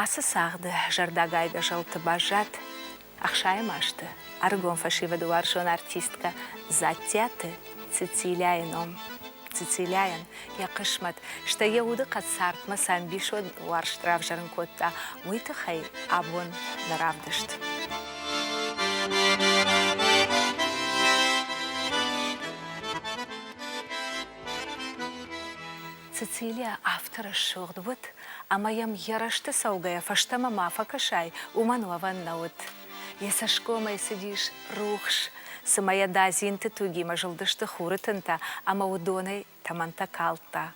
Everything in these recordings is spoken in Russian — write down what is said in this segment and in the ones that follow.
Асы сағды жардагайда жылты бажат, ақшайы машты, аргон фашива дуаршон артистка Затяты Цицилияйном. Цицилияйн, я кышмат, что я уды кацартма сам бишо варштрав жарынкотта, муйты хай абон наравдышт. Цицилия автора шурдвуд, а моем ярашты саугая фаштама мафа кашай, умануван наут. Есашкома и сидишь рухш, самая дазинты туги мажылдышты хурытынта, а маудоной таманта калта.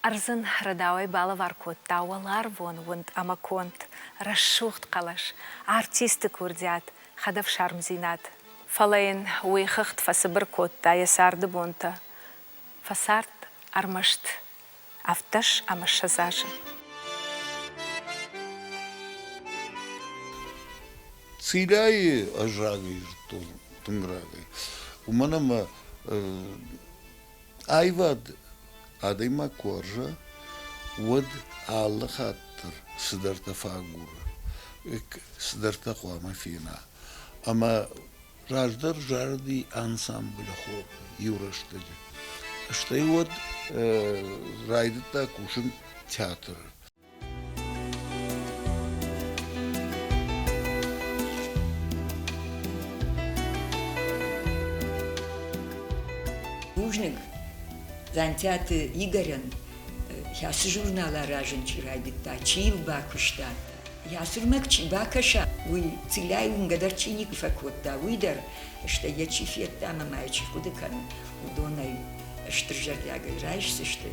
Арзын радауай бала варкотта, уалар вон амаконт, расшухт калаш, артисты курдят, хадав шармзинат. Фалейн уйхахт фасыбыр котта, ясарды бонта. Фасарт армашт. Авташ амашазажи. Циляи ажагай тungрагай. Уманама айвад адайма коржа вод аллахаттыр сыдарта фагура. Сыдарта хуама фина. Ама раждар жарди ансамбль хо юраштади. Что и вот райдата кушин театр. Ужник Зантяты Игорян, я с журнала раженчи райдата, чил бакуштата. Я сурмак чибакаша, уй циляй унгадарчиник факотта, уйдар, что я чифетта мамайчи худыкан, удонай. Штыржардяга райшсы, что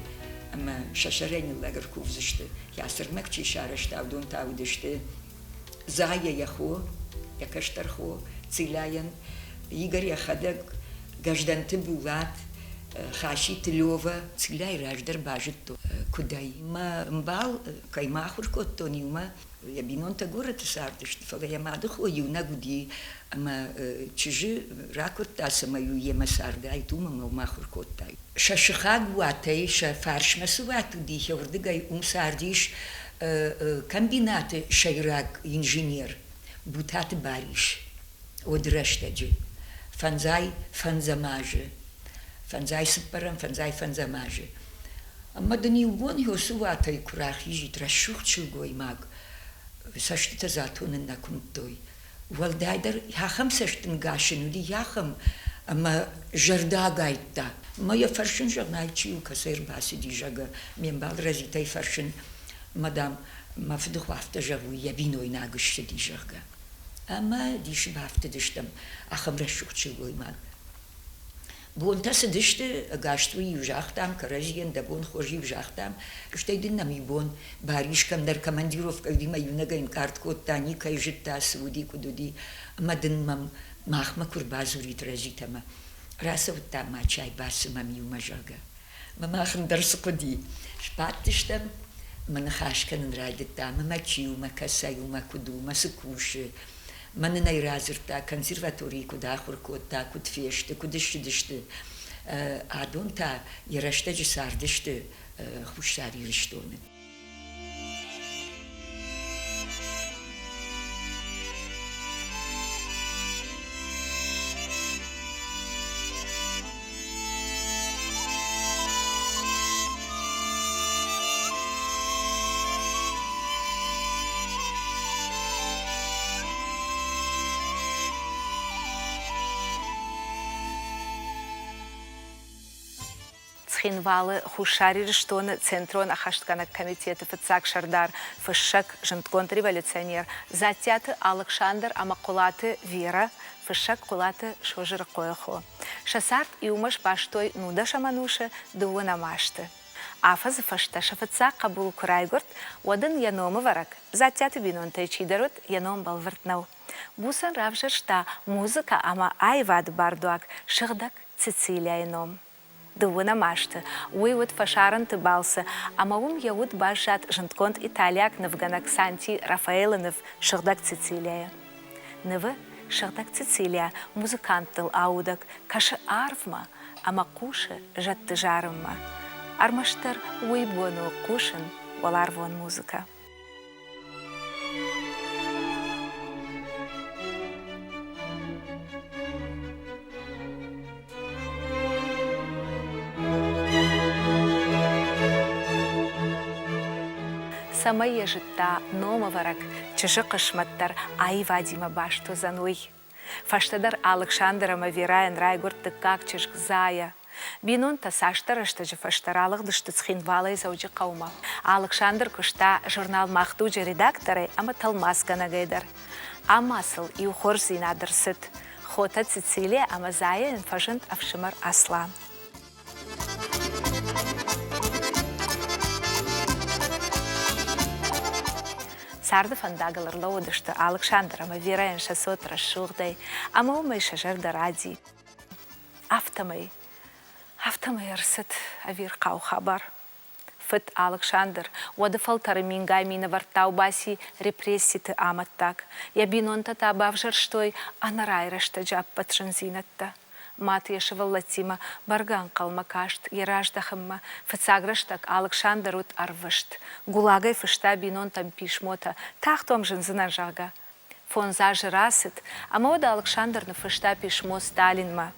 ама шашарени лагер кувзышты. Я сырмак чишарышты, авдон таудышты. Зая яхо, якаштархо, циляян. Игорь яхадак, гажданты булат, хаши тылёва. Циляй раждар бажитто. Кудай ма мбал, каймахур котто ниума. Я бинонта город сардышты. Фала ямады хо юна гуди. Ама чижи ракурта самаю ема сарда, айтума махур коттай. Шашихаг ватай, ша фаршмасу вату дихе, ордыгай сардиш комбинаты шайрак инженер. Бутаты бариш. Одраштаджи. Фанзай фанзамажи. Фанзай сыпарам, фанзай фанзамажи. Ама да ни угон хосу ватай курах ижит, расшухчилгой маг. Саштита затонен на кунтой. Валдайдар яхам саштын гашин, уди яхам, ама жардагайта. Моя фаршин жагнайчил касер баси дижага, мембал разитай фаршин, мадам, мафдухвафта жаву, я виной нагышты дижага. Ама дишбафта диштам, ахам расшухчил гоймаг. Бонта сидиште гаштвы южахтам, каразиен да бон хожи южахтам, что един нам ибон баришкам дар командировка, видимо юнага им карткот тани кайжита суди кудуди, мадын мам махма курбазурит разитама. Расов там мачай барсы мам юмажага. Мамахм дар сукуди. Шпаттиштам манахашкан радита, мамачиума касаюма кудума сукуши. Маны найразырта консерватории куда хуркотта, куд фешты, кудышты-дышты. Адон-та ярашта жисардышты хушари риштоны. Цхинвалы хушари риштоны центрон ахашткана комитета фацак шардар фышак жынткон революционер. Затяты Александр Амакулаты Вера фышак кулаты шожыр койхо. Шасарт и умаш баштой нуда шамануша дуына машты. Афаз фашта шафаца кабул курайгурт одын яномы варак. Затяты бинонтай чидарут яном балвартнау. Бусан равжыршта музыка ама айвад бардуак шыгдак Цицилияйном. Дуына машты, уйвуд фашаран тыбалсы, амаум яуд башат жынтконт италияк навганак Санти Рафаэлынов шыгдак Цицилия. Нывы шыгдак Цицилия музыканттыл аудак, кашы арвма, ама кушы жатты жарымма. Армаштар уйбону кушын, валарвон музыка. самай ежитта номаварак, чыжы қышматтар ай Вадима башто зануй. Фаштадар Александра Мавираен райгурт как чыжг зая. Бинун та саштарышты жы фаштаралық дышты цхинвалай зауджи қаума. Александр күшта журнал Махтуджи редакторы ама талмас ганагайдар. Амасыл и ухор зинадыр сыт. Хота Цицилия ама зая инфажент Авшимар Аслан. Сарды фандагалар лоудышты Александра Мавираен шасот расшуғдай, ама умай шажарда ради. Автомай арсыт авир қау хабар. Фыт Александр, оды фалтары мингай мина вартау баси репресситы аматтак. Я бинонта табав жарштой, анарайрашта джаб патшанзинатта. Мат ешеваллатима барган калмакашт, ераждахымма, фыцаграштак Александр ут арвышт. Гулагай фышта бинонтам пишмота, тахтом жынзына жага. Фонза жырасыт, ама ода Александр на фышта пишмо Сталинма.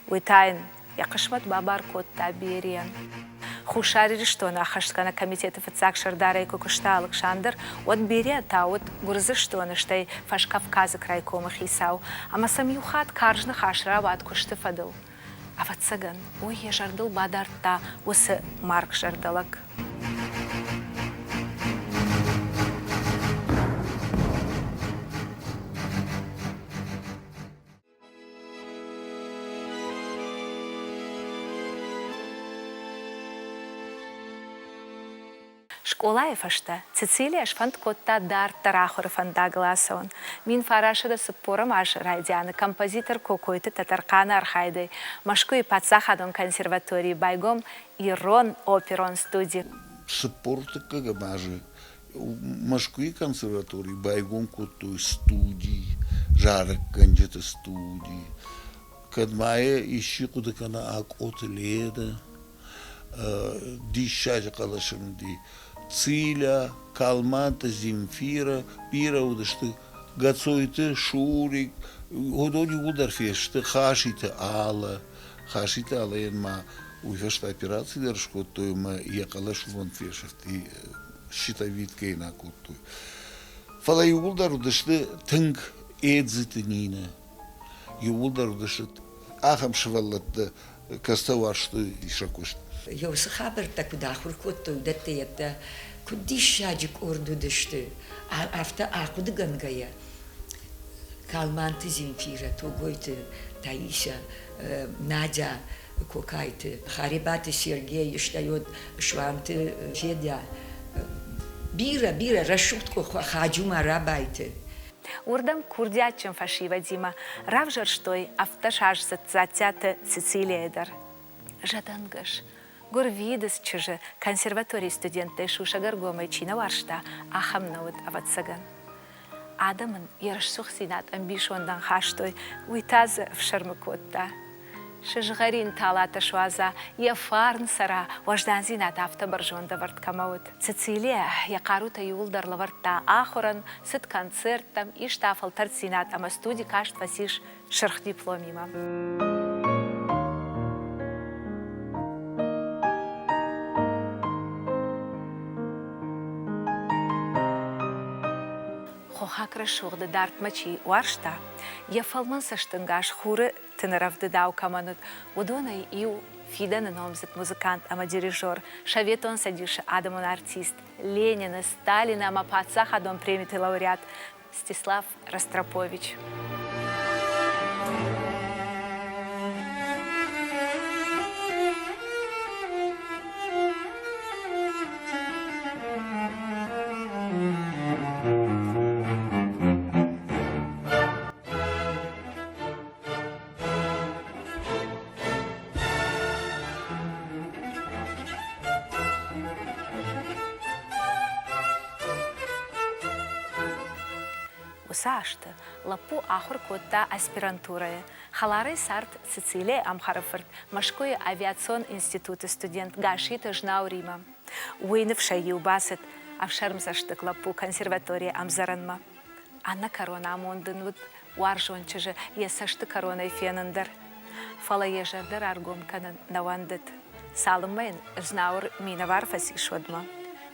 Уйтайн, яқышмат бабар котта бериян. Хушари что на Ахашткана комитета фацак Шардара и Кукушта Александр от берия таут гурзы что на штай фаш Кавказа крайкома хисау, ама сам юхат каржны хашрава от кушты фадыл. А вот цаган, ой, я жардыл бадарта, усы Марк жардалак. Школа фашта, Цицилия шфанд котта дар тарахор фанда гласаун. Мин фарашада суппорам аж райдяны, композитор кокойты татаркана архайды, машку и пацахадон консерватории байгом и рон оперон студии. Суппорты как мажи, машку и консерватории байгом коттой студии, жарок канджета студии. Кадмая ищи куда кана ак от леда, дишажа калашымди. Циля, Калмата, Земфира, Пира, удашты, Гацойты, Шурик, Годони ударфешты, Хашита Алла, янма, уйфешта операции дершкот, то има якалаш вон фешет, и щитовид кейна кутту. Фала юлдар удашты, тынг эдзитынина, юлдар удашты, ахам шваллатты, каставашты и шакушты. Йосы хабар такуда хуркотто датта куди шаджик орду дышты афта акуды гангая Калманты Земфира тогойты Таиса Надя Кокайты Харибаты Сергей штает Шванты Федя бира расшутко хаджума рабайты. Урдам курдячем фашива Дима, равжар штой автошаж затята Цицилиядар. Жадангаш. Гурвидас чуже консерватории студенты шуша гаргомай чина варшта, ахамнауд аватсаган. Адамын ершсух синат амбишондан хаштой уйтаза в шармыкотта. Шижгарин талата шуаза, яфарн сара, вождан зинат автобаржонда варткамаут. Цицилия, якарута юлдарлы вартта ахоран, сыт концертам и штафал тарцинат, ама студи кашт васиш шарх дипломима. Хохакра шугды дарт мачи варшта, я фалман саштынгаш хуры тынаравды дау каманут, удонай иу фиданы номзит музыкант, ама дирижер, шаветон садиши адамон артист, Ленина, Сталина, ама пацах адон премиты лауреат, Стислав Ростропович. Усашты, лапу ахур котта аспирантурая. Халары сарт Цицилия амхарафырт, машкой авиацион институты студент гашита жнау Рима. Уйнов шаю басет, авшармзаштык лапу консерватория амзаранма. Анна корона амондынвуд, уаржончыжы есашты корона фенандар. Фала ежардар аргомканын навандыт. Салымайын жнаур минавар фасишодма.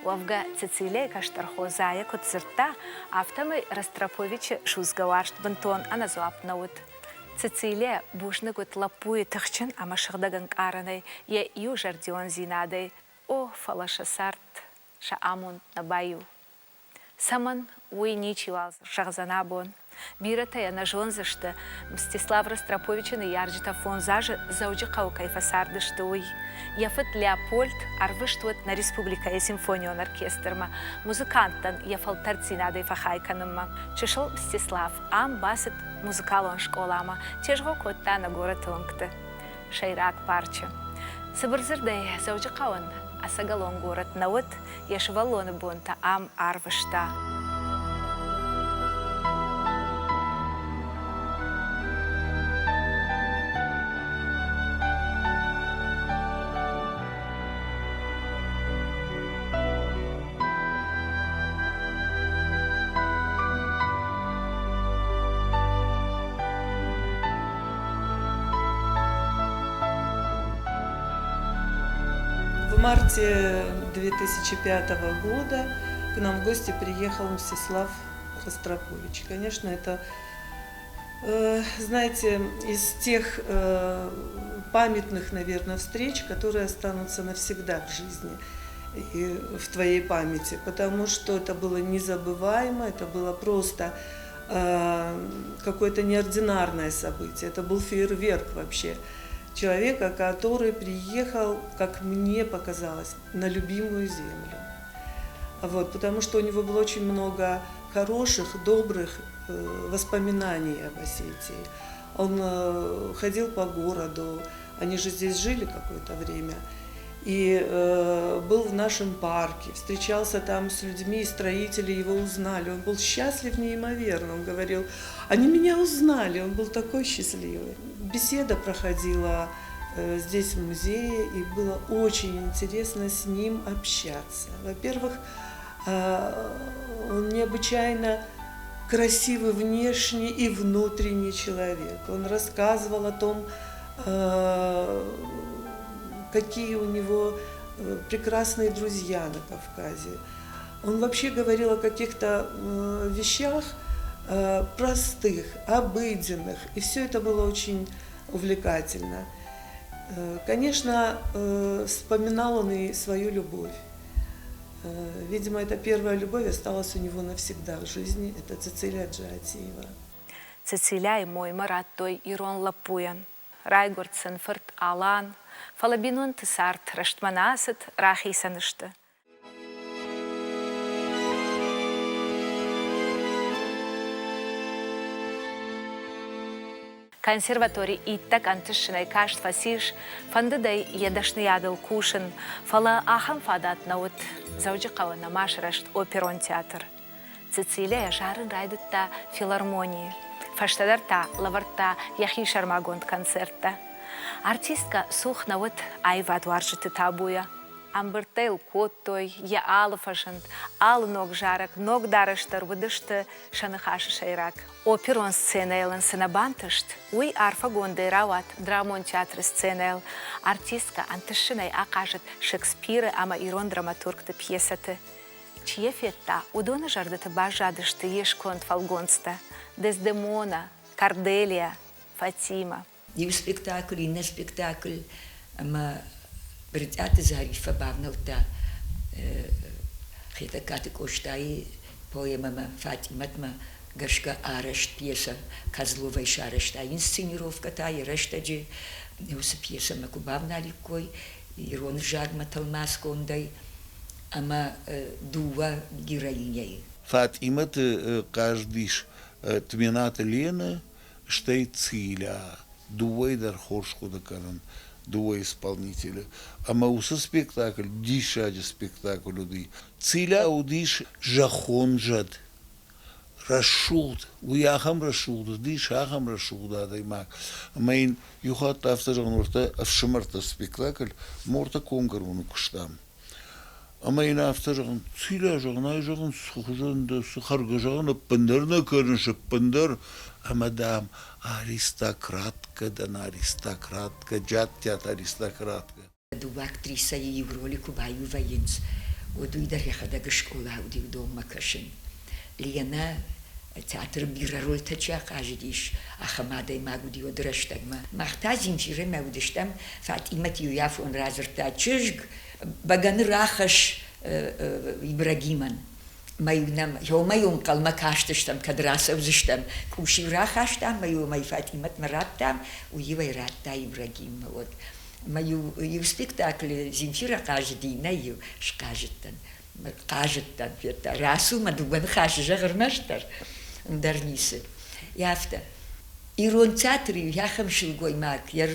Вовга Цицилия Каштархозая Кутзерта, автомы Растроповича Шузгаваршт Бантон Аназуапнаут. Цицилия бушны гут лапуи тахчин, а машагдаганг аранай, я ю жардион зинадой, о фалаша сарт, ша амун набаю. Саман уйничивал шахзанабон. Биратая на жонзашта Мстислав Ростроповича ярджита фонзажа заужи каукайфа сардыштуй. Яфет Леопольд арвыштует на республика и симфонион оркестрма. Музыканттан яфал тарцинадой фахайканымма. Чешел Мстислав ам басит музыкалон школама. Чешго котта на город Лонгты. Шайрак парча. Сабырзырдай заужи каун. Асагалон город наут яшвалоны бунта ам арвышта. В марте 2005 года к нам в гости приехал Мстислав Ростропович. Конечно, это, знаете, из тех памятных, наверное, встреч, которые останутся навсегда в жизни и в твоей памяти, потому что это было незабываемо, это было просто какое-то неординарное событие, это был фейерверк вообще. Человека, который приехал, как мне показалось, на любимую землю. Вот, потому что у него было очень много хороших, добрых воспоминаний об Осетии. Он ходил по городу, они же здесь жили какое-то время, и был в нашем парке, встречался там с людьми, строители его узнали. Он был счастлив неимоверно, он говорил, они меня узнали, он был такой счастливый. Беседа проходила здесь в музее, и было очень интересно с ним общаться. Во-первых, он необычайно красивый внешний и внутренний человек. Он рассказывал о том, какие у него прекрасные друзья на Кавказе. Он вообще говорил о каких-то вещах простых, обыденных, и все это было очень увлекательно. Конечно, вспоминал он и свою любовь. Видимо, эта первая любовь осталась у него навсегда в жизни. Это Цицилия Джатиева. Цицилия и мой марат той Ирон Лапуян. Райгорд Сенфорд Алан. Фалабинун Тесарт Раштманасет Рахисанышты. Консерваторий иттак антышынай кашт фасиш, фандыдай едашны ядыл кушын, фала ахам фадат наут, заужи кавана машрашт оперон театр. Цицилия жарын райдытта филармонии, фаштадарта, лаварта, яхи шармагонд концертта. Артистка сух наут айват варжыты табуя. Амбыртейл коттой, я алы фашынд, алы ног жарак, ног дарыштыр выдышты шаныхашы шайрак. Оперон сценейлын сынабантышт, уй арфа гондай рават, драмон театры сценейл. Артистка антышынай акажет Шекспиры, ама ирон драматургты пьесаты. Чье фетта, удоны жардыты бажадышты ешконт фалгонста, Дездемона, Карделия, Фатима. И в спектакль, и на спектакль, ама Бритаты Зарифа Бавнаута, Хитакаты Коштаи, поэма Фатиматма, Гашка Арешт, пьеса Козлова и Шарешта, инсценировка та, и Рештаджи, усы пьеса Макубавна Ликой, Ирон Жагма Талмаскондай, ама Дува героиней. Фатимат каждыш тмената Лена, штей Циля, Дувай Дархошку Дакаран. Двое исполнителя. А мауса спектакль, дишаджа спектакль уди. Циля удиш жахонжад. Рашуд. Уяхам рашуд, дишахам рашуд, адаймак. Майн юхат автожанурта, авшамарта спектакль, морта конгарвуну куштам. А майн автожан циля жагнай жаган сухжанда, сухаргажана, пандарна карныша, пандар. А мадам аристократка, да на аристократка, джаттят аристократка. Дуба актриса и в роли Кубаю Военц. ودويدر يخدق شكولا ودي ودوم مكشن لينا театр бира роль тачак ажидиш ахамада магуди одрштагма махтазим фире удиштам фатимат юяф он разерта чижг баган рахаш ибрагиман майунам йомайун калма каштштам кадраса узштам куши рахаштам маю май фатимат мараттам уивай ратта ибрагим вот маю ю спектакль зимфира кажди наю шкажеттан кажеттан это расу мадуган хашжа гырмаштар дарнисы. Яфта. Ирон театре яхам шилгой мак, яр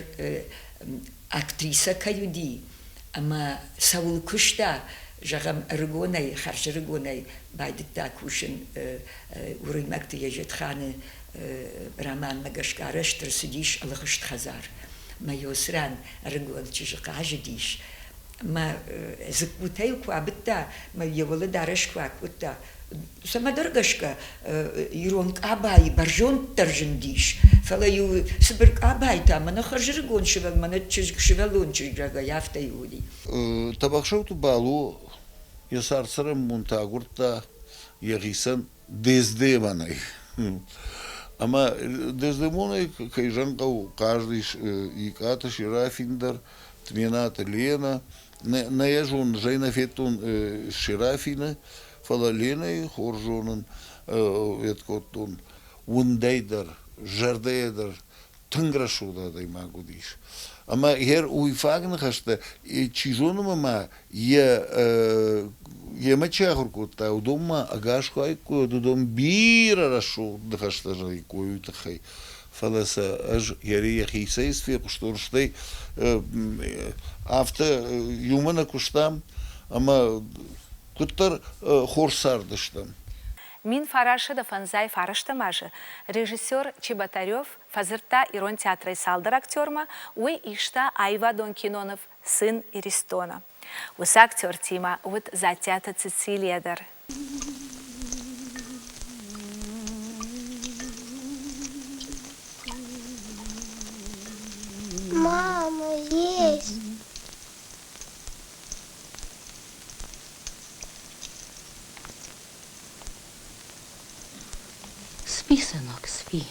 актриса каюди, ама Саул Кушта, жагам рыгонай, харж рыгонай, байдыкта кушин урымакты ежетханы роман Магашкараштыр сидиш алахышт хазар. Майосран рыгон чижикажидиш. Ма закутаю куабыта, ма еволы дарыш куакута. Сама дорогашка, Ирон Абай, Баржон Таржендиш, Фалаю Сибирк Абай там, она хажиргон шевел, мана чижик шевелон чижага, яфта юди. Табакшауту балу, ясарцарам мунтагурта, ягисан дездеманай. Ама дездемонай, кайжанкау, каждый иката ширафиндар, тмената Лена, наежун жайна фетун ширафина, Фалаленой, хоржонын, веткоттун, ундайдар, жардайдар, тынграшуда дай могу диш. Ама хер уйфагны хашта, чижоным ма, мачахуркутта, удома агашхайку, дудом бира рашу, дхашта жайку, тахай. Фаласа аж ярия хисейс фек, что штай, авто юмана куштам, ама Куттар хорсардыштам. Мин Фарашыда фанзай фараштамажы. Режиссер Чеботарев фазырта Ирон театрай салдыр актерма, уй ишта Айва Донкинонов, сын Иристона. Ус актер Тима, вот затята Цицилиядар. Мама, есть. Спи, сынок, спи.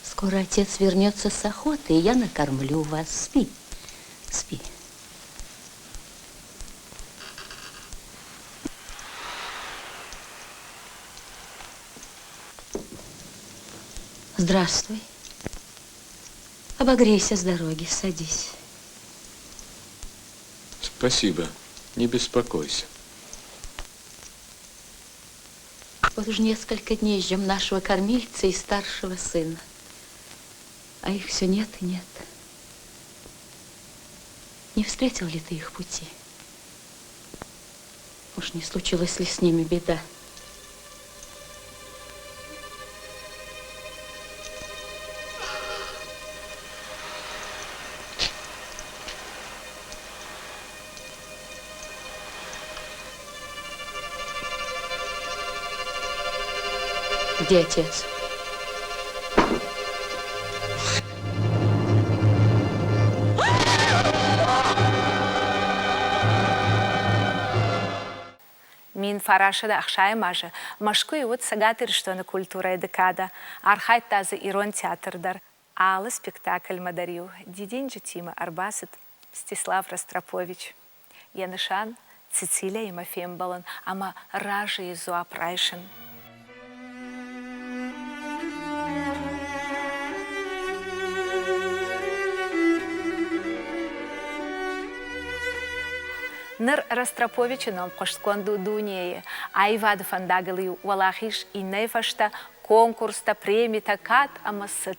Скоро отец вернется с охоты, и я накормлю вас. Спи, спи. Здравствуй. Обогрейся с дороги, садись. Спасибо, не беспокойся. Вот уже несколько дней ждем нашего кормильца и старшего сына. А их все нет и нет. Не встретил ли ты их пути? Уж не случилась ли с ними беда? Где отец? Мин Фарашыда ақшаймажы, машкуй вот сагатыр что на культура эдекада, архайт тазы Ирон театрдар, алы спектакль мадарю, дидинджи Тима Арбасыт, Стислав Ростропович, Янышан, Цицилия и Мафембалан, ама ражи изу апрайшин. Ныр Ростроповичином қоштконду дунее, айвады фандагылы валахиш и нейфашта конкурста премита кат амасыт.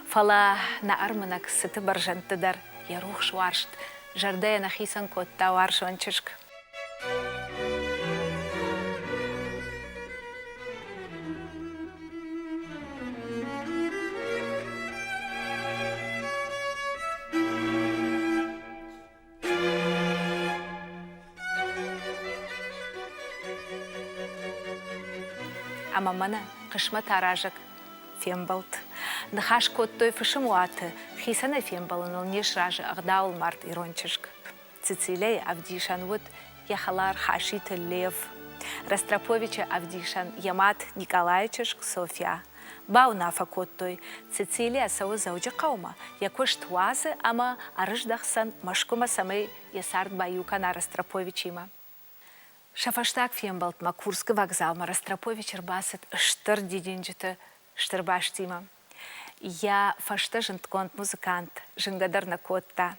Фала на арманак сыты баржантыдар, ярух шваршт, жардая нахисан котта варшончышк. Амамана қышма таражык фембалт. Нахаш коттой фышымуаты, хисана фембалын ол неш ражы ағдаул март ирончышк. Цицилия авдишан вот яхалар Хашит Лев, Ростроповича Авдишан Ямат Николаевич Софья, Баунафа Коттой, Цицилия Саузауджа Каума, Якош Туазы, ама Арыждахсан Машкума самый Ясард Баюка Ростроповичима. Шафаштак фембалтма Курск вокзал Ростропович Рбасет Штыр дидинджиты Штырбаштима. Я фашта жынтконт музыкант, жынгадарна котта.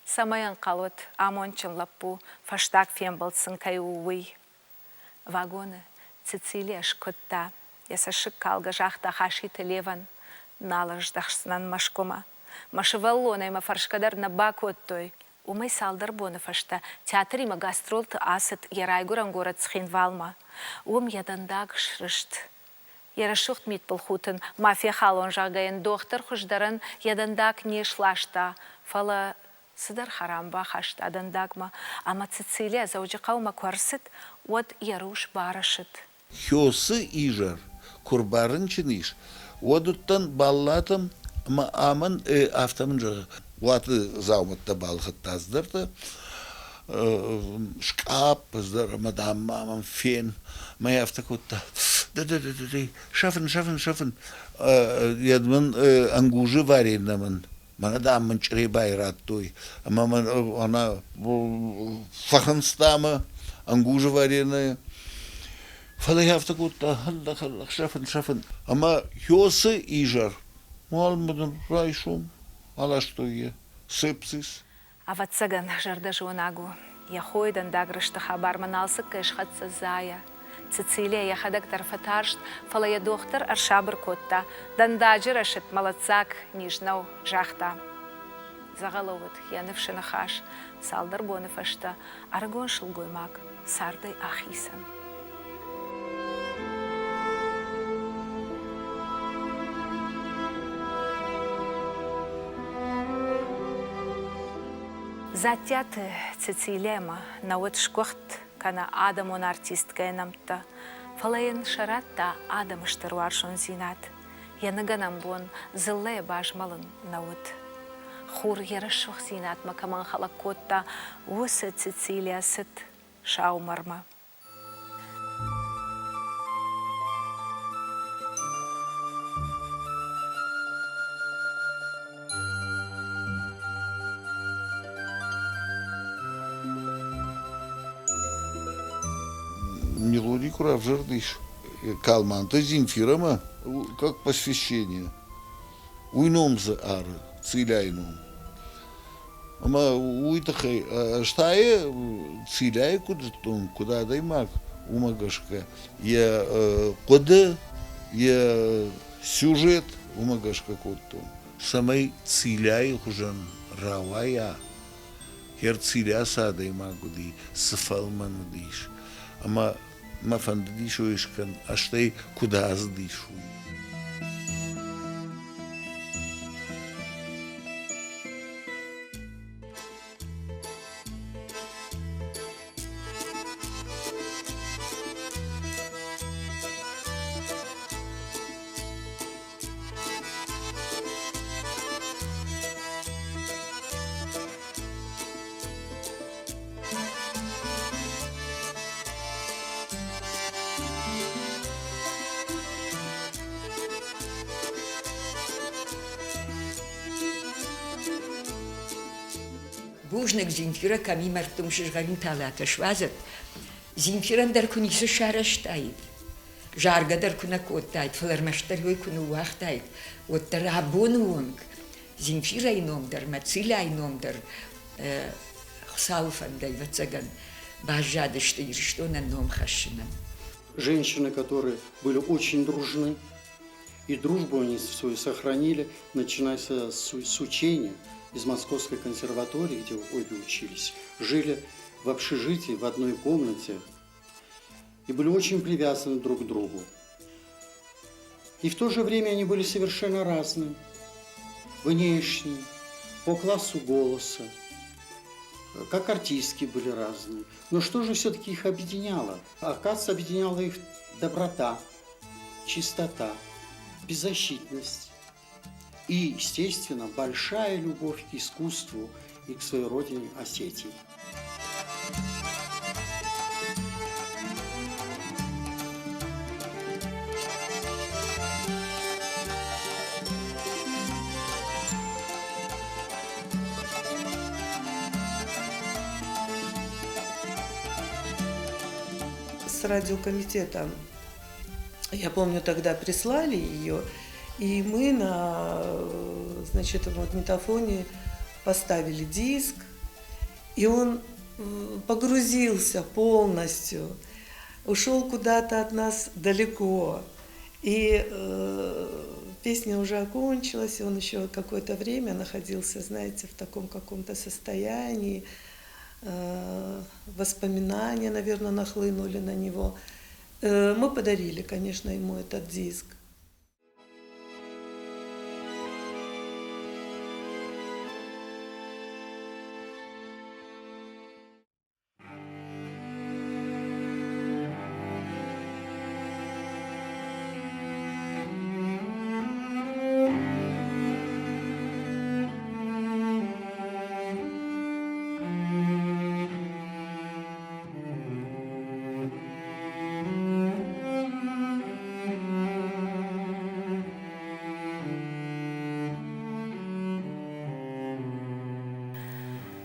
Самаян қалот, амончын лаппу, фаштак фембалтсын кайууй. Вагоны, Цицилия шкотта, ясашык калга жахта Хашит Леван, налаждахсынан Машкома. Машываллонайма фаршкадарна бакоттой. Умай салдар боны фашта, театрима гастролты асыт ярайгуран город схинвалма. Ядандак шрышт. Ярашухт мит пылхутын, мафия халон жагайын доктор хуждарын ядандак не шлашта. Фала сыдар харамба хашта адандагма, ама Цицилия заужи каума кварсыт, вот яруш барашыт. Хёсы ижар, курбарын чиниш, одуттан баллатым, амын автомын жағы. Уаты зауматта балхыт таздырды, шкап, мадам, мамам, фен, моя автокотта. Да-да-да-да, шафын. Ядмын ангужи варенамын. Мадамын чребай раттой. Маман, она фаханстама, ангужи вареная. Фалай автокотта, шафын. Ама хёсы ижар. Малмадан райшум. Ала что я? Сепсис. А вот цаган жарда жонагу. Я хойдан дагрышта хабар маналсы кэшхатса зая. Цицилия я хадак тарфатаршт, фала я доктор аршабр котта. Дандаджи рашит малацак нижнау жахта. Загаловыт я невшина хаш. Салдар боны фашта. Аргон шылгоймак. Сардай ахисан. Затяты Цицилема на вот шкохт кана Адамон артистка намта. Фалаен шаратта Адам штаруаршон зинат. Я наганам бон зле бажмалын на вот. Хур ярашох зинат макаман халакотта усы Цицилия сыт шаумарма. Мелодий курав жардыш. Калманта Земфирама, как посвящение. Уйномза ары, циляйном. Ама уйтахай, штае циляй куда даймак, умагашка. Я кода, я сюжет, умагашка коттон. Самай циляй хужан равая. Хер циля садаймагуди, сфалманудиш. Ама мафандишу ишкан, а штай куда аздишу. Бужник Земфира ками мартум шишгарин талата швазат. Земфиран дар кунисы шараштайт. Жарга дар куна коттайт, фалармаштарой куну уахтайт. Вот дар абонуонг. Земфира ином дар, Мациля ином дар. Салфан дай вацаган. Бажады что на ном хашина. Женщины, которые были очень дружны, и дружбу они свою сохранили, начиная с учения. Из Московской консерватории, где обе учились, жили в общежитии в одной комнате и были очень привязаны друг к другу. И в то же время они были совершенно разные, внешне, по классу голоса, как артистки были разные. Но что же все-таки их объединяло? Оказывается, объединяла их доброта, чистота, беззащитность. И, естественно, большая любовь к искусству и к своей родине Осетии. с радиокомитетом, я помню, тогда прислали ее, и мы на, значит, магнитофоне поставили диск, и он погрузился полностью, ушел куда-то от нас далеко. И песня уже окончилась, и он еще какое-то время находился, знаете, в таком каком-то состоянии. Воспоминания, наверное, нахлынули на него. Мы подарили, конечно, ему этот диск.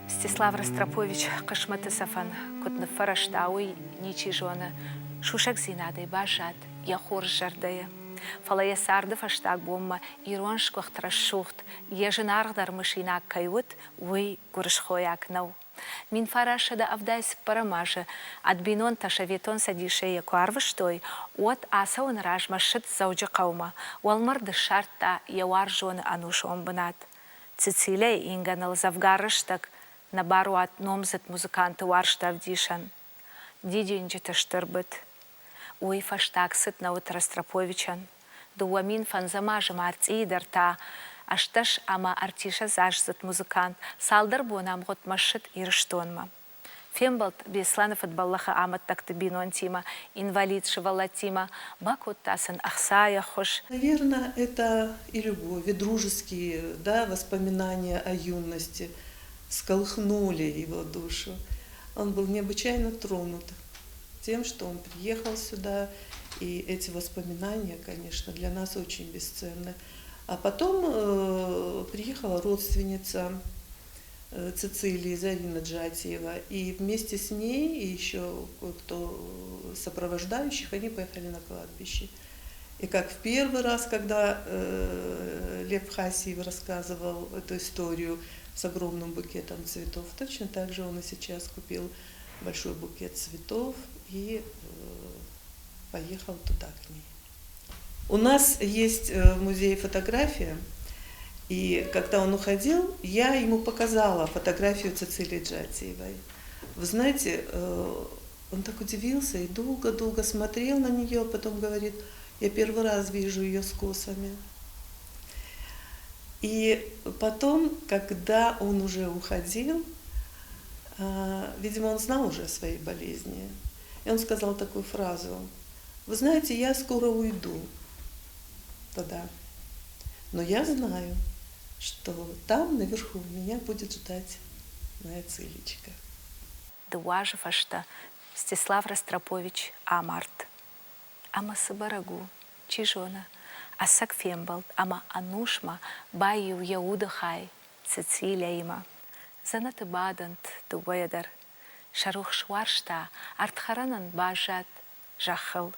Мстислав Ростропович Кашматысафан Кутныфараш Дауи Ничижона Шушак Зинадой Бажат Яхор Жардая Фалая Сарды Фаштаг Бомма Ироншквах Трашухт Ежинардар Машинак Кайут Уй Гуршхояк Нау Мин Фарашада Авдайс Парамажа Адбинон Ташаветон Садишея Куарваштой От Асаун Раж Машит Зауджа Каума Уалмар Дышарта Яуаржон Анушом Банат Цицилия Инганал Завгараштак Набаруат номзет музыканты Варштавдишан. Дидюнджита штырбыт. Уй фаштаксыт наут Ростроповичан. Дуамин фанзамажа марцидер та. Ашташ ама артиша зажзет музыкант. Салдар бонам гот машит ирштонма. Фембалт Бесланов от Баллаха Амат Тактабинон Тима, инвалид Шевалатима, Бакут Тасан Ахсая Хош. Наверное, это и любовь, и дружеские, да, воспоминания о юности всколыхнули его душу. Он был необычайно тронут тем, что он приехал сюда, и эти воспоминания, конечно, для нас очень бесценны. А потом приехала родственница Цицилии, Зарина Джатиева, и вместе с ней и еще кто сопровождающих, они поехали на кладбище. И как в первый раз, когда Лев Хасиев рассказывал эту историю с огромным букетом цветов, точно так же он и сейчас купил большой букет цветов и поехал туда к ней. У нас есть в музее фотография, и когда он уходил, я ему показала фотографию Цицилии Джатиевой. Вы знаете, он так удивился и долго-долго смотрел на нее, а потом говорит: я первый раз вижу ее с косами. И потом, когда он уже уходил, видимо, он знал уже о своей болезни, и он сказал такую фразу: вы знаете, я скоро уйду туда, но я знаю, что там наверху меня будет ждать моя Цилечка. Дуажа фашта Мстислав Ростропович Амарт. Ама Сабарагу, Чижона, Асак Фембалт, Ама Анушма, Баю Яуда Хай, Цицилия има. Занаты Бадант, Дуэдар, Шарух Шваршта, Артхаранан Бажат, Жахал.